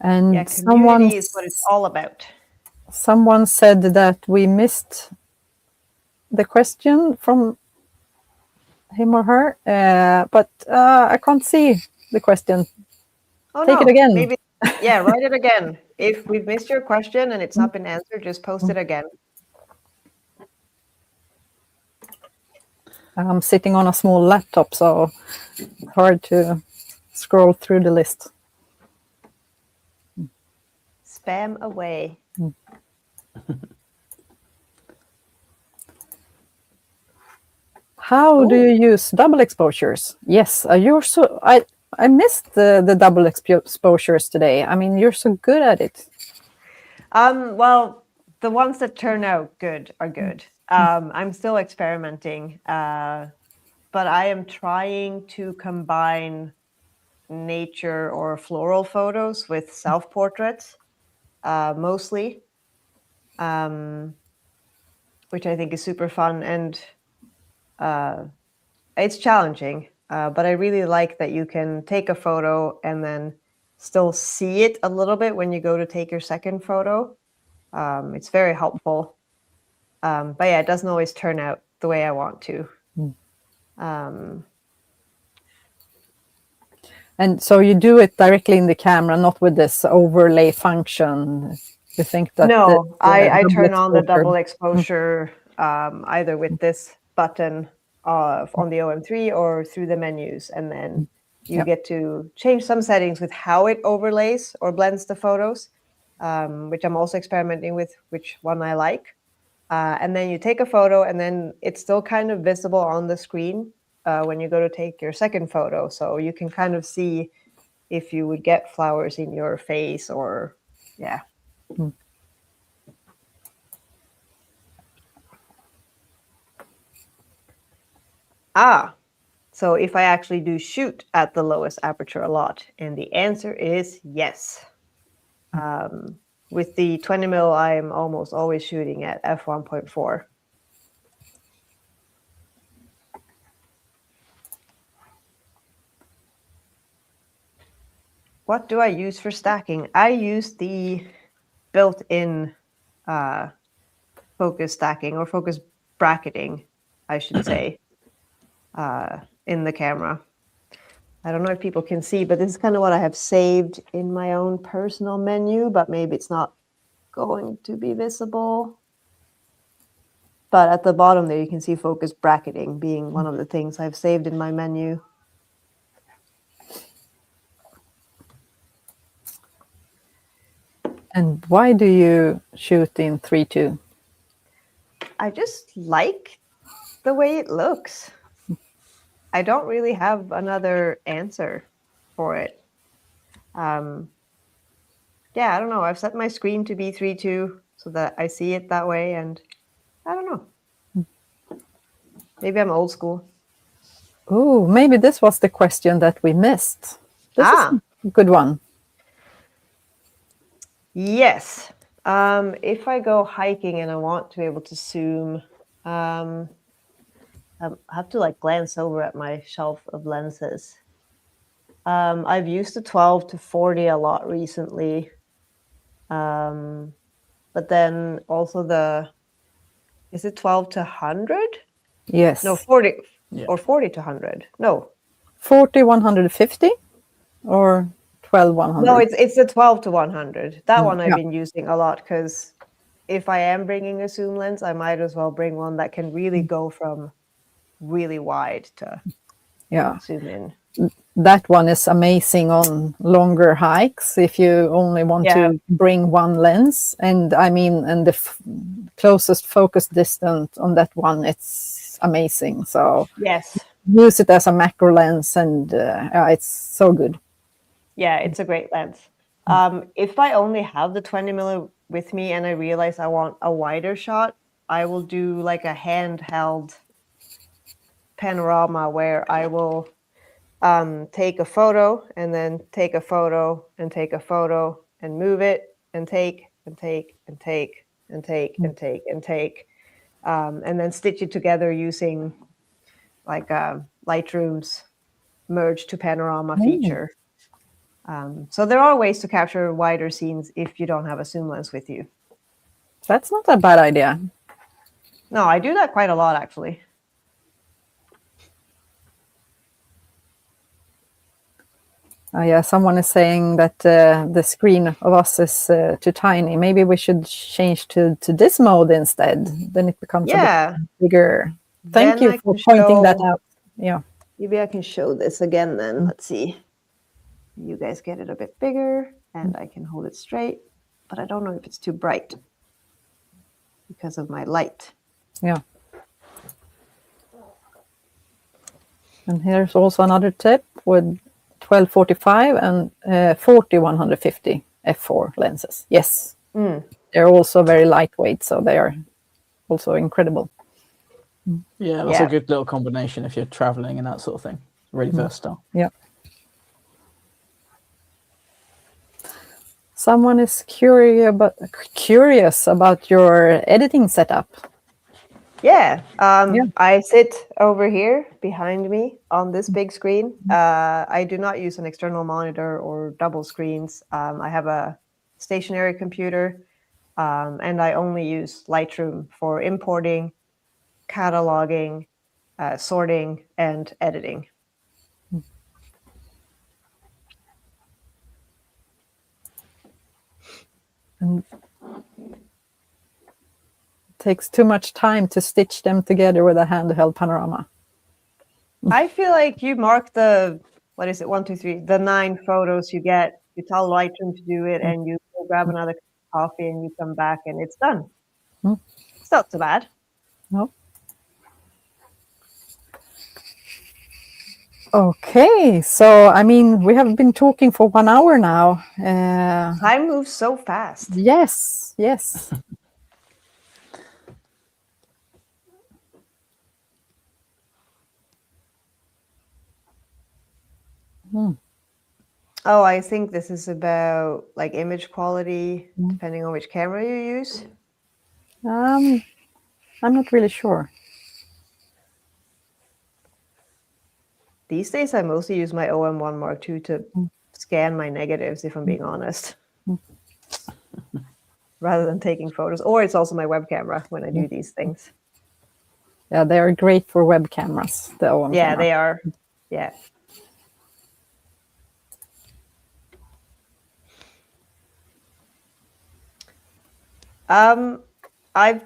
And community is what it's all about. Someone said that we missed the question from him or her, but I can't see the question. Oh, Take it again. Maybe, write it again. If we've missed your question and it's not been answered, just post it again. I'm sitting on a small laptop, so hard to scroll through the list. Spam away. How do you use double exposures? Yes, I missed the double exposures today. I mean, you're so good at it. Well, the ones that turn out good are good. I'm still experimenting. but I am trying to combine nature or floral photos with self-portraits, mostly, which I think is super fun, and it's challenging, but I really like that you can take a photo and then still see it a little bit when you go to take your second photo. It's very helpful. But yeah, it doesn't always turn out the way I want to. And so you do it directly in the camera, not with this overlay function. You think that? No, I double turn on the exposure- double exposure either with this button on the OM3 or through the menus, and then you get to change some settings with how it overlays or blends the photos, which I'm also experimenting with which one I like. And then you take a photo, and then it's still kind of visible on the screen when you go to take your second photo. So you can kind of see if you would get flowers in your face or, yeah. So if I actually do shoot at the lowest aperture a lot, and the answer is yes. With the 20mm, I'm almost always shooting at f1.4. What do I use for stacking? I use the built-in focus stacking, or focus bracketing, I should say, in the camera. I don't know if people can see, but this is kind of what I have saved in my own personal menu, but maybe it's not going to be visible. But at the bottom there, you can see focus bracketing being one of the things I've saved in my menu. And why do you shoot in 3:2? I just like the way it looks. I don't really have another answer for it. Yeah, I don't know. I've set my screen to be 3:2 so that I see it that way, and I don't know. Maybe I'm old school. Oh, maybe this was the question that we missed. This is a good one. Yes. If I go hiking and I want to be able to zoom, I have to like glance over at my shelf of lenses. I've used the 12 to 40 a lot recently. But then also is it 12 to 100? Yes. No, 40 or 40 to 100. No. 40 150 or 12 100? No, it's the 12 to 100. That one I've been using a lot because if I am bringing a zoom lens, I might as well bring one that can really go from really wide to zoom in. That one is amazing on longer hikes if you only want to bring one lens. And I mean, and the closest focus distance on that one, it's amazing. So yes, use it as a macro lens, and it's so good. Yeah, it's a great lens. If I only have the 20mm with me and I realize I want a wider shot, I will do like a handheld panorama where I will take a photo and then take a photo and take a photo and move it and take and take and take and take and take and take, and then stitch it together using like Lightroom's merge to panorama feature. So there are ways to capture wider scenes if you don't have a zoom lens with you. That's not a bad idea. No, I do that quite a lot, actually. Yeah, someone is saying that the screen of us is too tiny. Maybe we should change to this mode instead. Then it becomes a bit bigger. Thank you for pointing that out. Yeah. Maybe I can show this again then. Let's see. You guys get it a bit bigger, and I can hold it straight. But I don't know if it's too bright because of my light. Yeah. And here's also another tip with 1245 and 40 150 f4 lenses. Yes, they're also very lightweight, so they are also incredible. Yeah, that's a good little combination if you're traveling and that sort of thing. Really versatile. Yeah. Someone is curious about your editing setup. Yeah. I sit over here behind me on this big screen. I do not use an external monitor or double screens. I have a stationary computer, and I only use Lightroom for importing, cataloging, sorting, and editing. And takes too much time to stitch them together with a handheld panorama. I feel like you mark the, what is it, 1, 2, 3, the 9 photos you get. You tell Lightroom to do it, and you go grab another cup of coffee, and you come back, and it's done. It's not so bad. No. Okay, so I mean, we have been talking for 1 hour now. Time moves so fast. Yes, yes. Oh, I think this is about like image quality, depending on which camera you use. I'm not really sure. These days, I mostly use my OM1 Mark II to scan my negatives, if I'm being honest, rather than taking photos. Or it's also my web camera when I do these things. Yeah, they are great for web cameras, the OM Yeah, camera. they are. Yeah. I've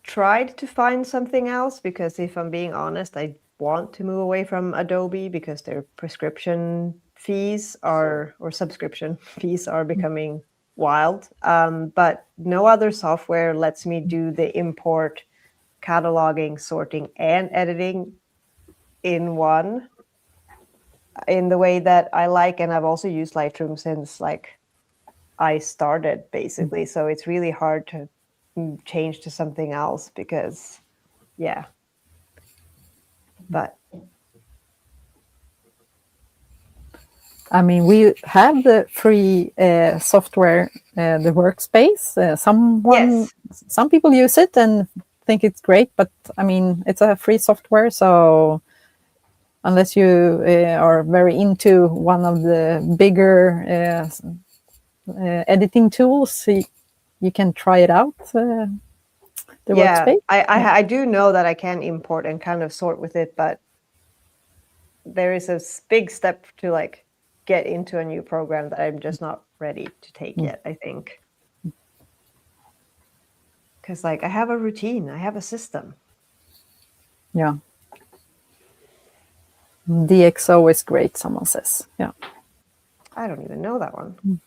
tried to find something else because, if I'm being honest, I want to move away from Adobe because their prescription fees or subscription fees are becoming wild. But no other software lets me do the import, cataloging, sorting, and editing in one in the way that I like. And I've also used Lightroom since like I started, basically. So it's really hard to change to something else because, yeah. But I mean, we have the free software, the Workspace. Some people use it and think it's great, but I mean, it's a free software, so unless you are very into one of the bigger editing tools, you can try it out. The Workspace. I do know that I can import and kind of sort with it, but there is a big step to like get into a new program that I'm just not ready to take yet, I think. Because like I have a routine, I have a system. Yeah. DxO is great, someone says. Yeah. I don't even know that one.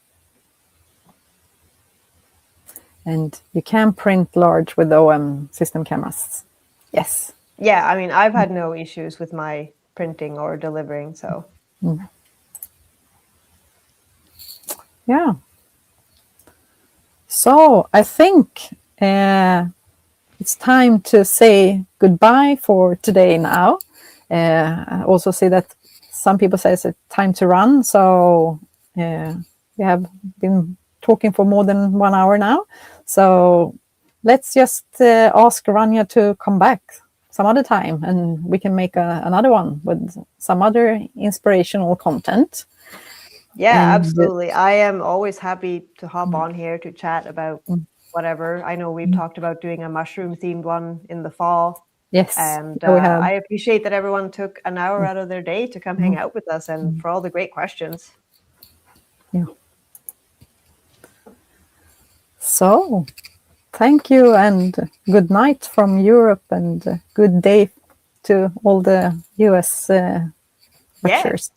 And you can print large with OM system cameras. Yes. Yeah, I mean, I've had no issues with my printing or delivering, so. Yeah. So I think it's time to say goodbye for today now. I also see that some people say it's time to run. So we have been talking for more than 1 hour now. So let's just ask Rania to come back some other time and we can make another one with some other inspirational content. Yeah, absolutely. I am always happy to hop on here to chat about whatever. I know we've talked about doing a mushroom themed one in the fall. Yes. And I appreciate that everyone took an hour out of their day to come hang out with us and for all the great questions. Yeah. So, thank you and good night from Europe and good day to all the US watchers.